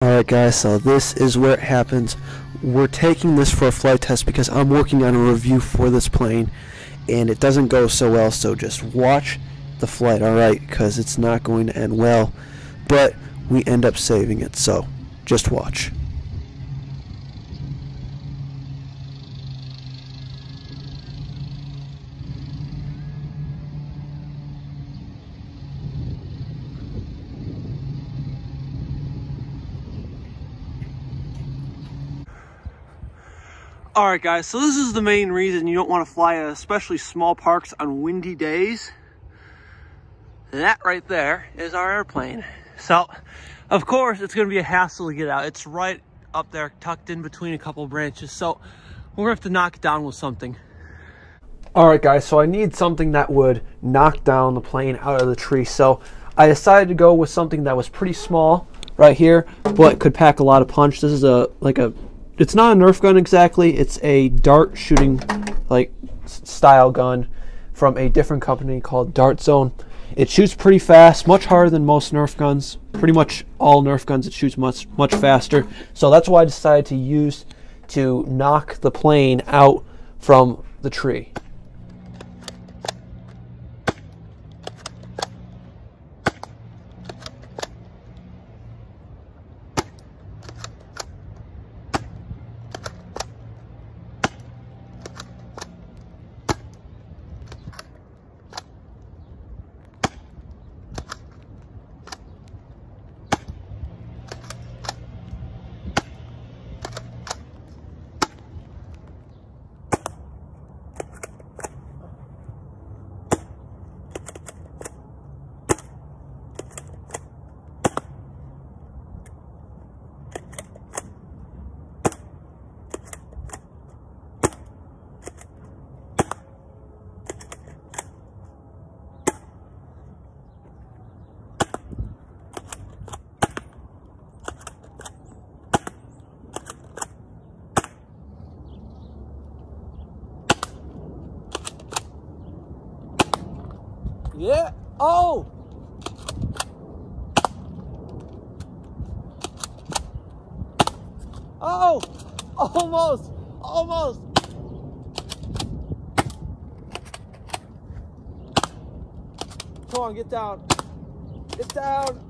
Alright guys, so this is where it happens. We're taking this for a flight test because I'm working on a review for this plane and it doesn't go so well, so just watch the flight, alright, because it's not going to end well, but we end up saving it, so just watch. Alright guys, so this is the main reason you don't want to fly at especially small parks on windy days. That right there is our airplane. So, of course, it's going to be a hassle to get out. It's right up there, tucked in between a couple of branches. So, we're going to have to knock it down with something. Alright guys, so I need something that would knock down the plane out of the tree. So, I decided to go with something that was pretty small right here, but could pack a lot of punch. This is it's not a Nerf gun exactly, it's a dart shooting style gun from a different company called Dart Zone. It shoots pretty fast, much harder than most Nerf guns. Pretty much all Nerf guns, it shoots much faster. So that's why I decided to use to knock the plane out from the tree. Yeah. Oh! Oh! Almost! Almost! Come on, get down. Get down.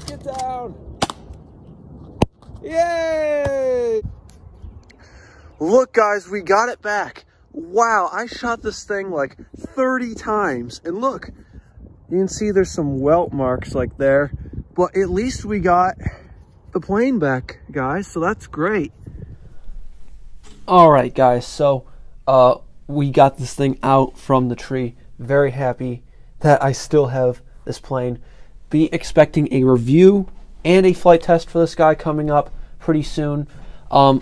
Get down. Yay! Look guys, we got it back. Wow, I shot this thing like 30 times. And look, you can see there's some welt marks like there. But at least we got the plane back, guys. So that's great. Alright guys, so we got this thing out from the tree. Very happy that I still have this plane. Be expecting a review and a flight test for this guy coming up pretty soon.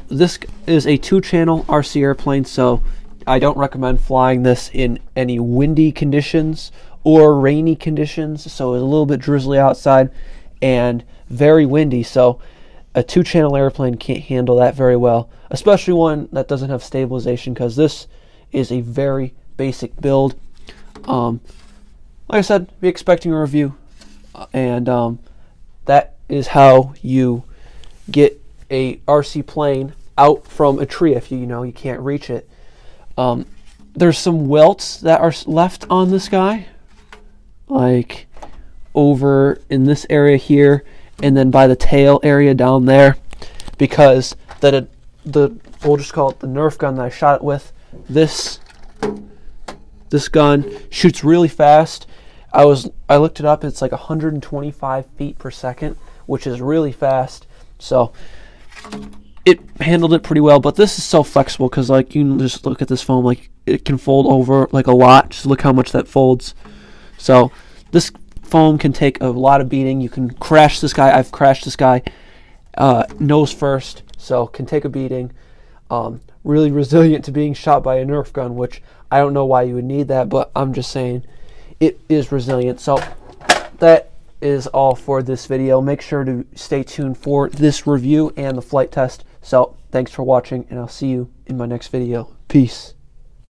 This is a 2-channel RC airplane, so I don't recommend flying this in any windy conditions or rainy conditions. So it's a little bit drizzly outside and very windy. So a 2-channel airplane can't handle that very well, especially one that doesn't have stabilization, because this is a very basic build. Like I said, be expecting a review, and that is how you get a RC plane out from a tree if you can't reach it. There's some welts that are left on this guy, like over in this area here, and then by the tail area down there, because we'll just call it the Nerf gun that I shot it with. This gun shoots really fast. I looked it up. It's like 125 feet per second, which is really fast. So it handled it pretty well, but this is so flexible because you can just look at this foam, it can fold over like a lot. Just look how much that folds. So this foam can take a lot of beating. You can crash this guy. I've crashed this guy nose first, so can take a beating. Really resilient to being shot by a Nerf gun, which I don't know why you would need that, but I'm just saying it is resilient. So that is all for this video. Make sure to stay tuned for this review and the flight test. So thanks for watching, and I'll see you in my next video. Peace.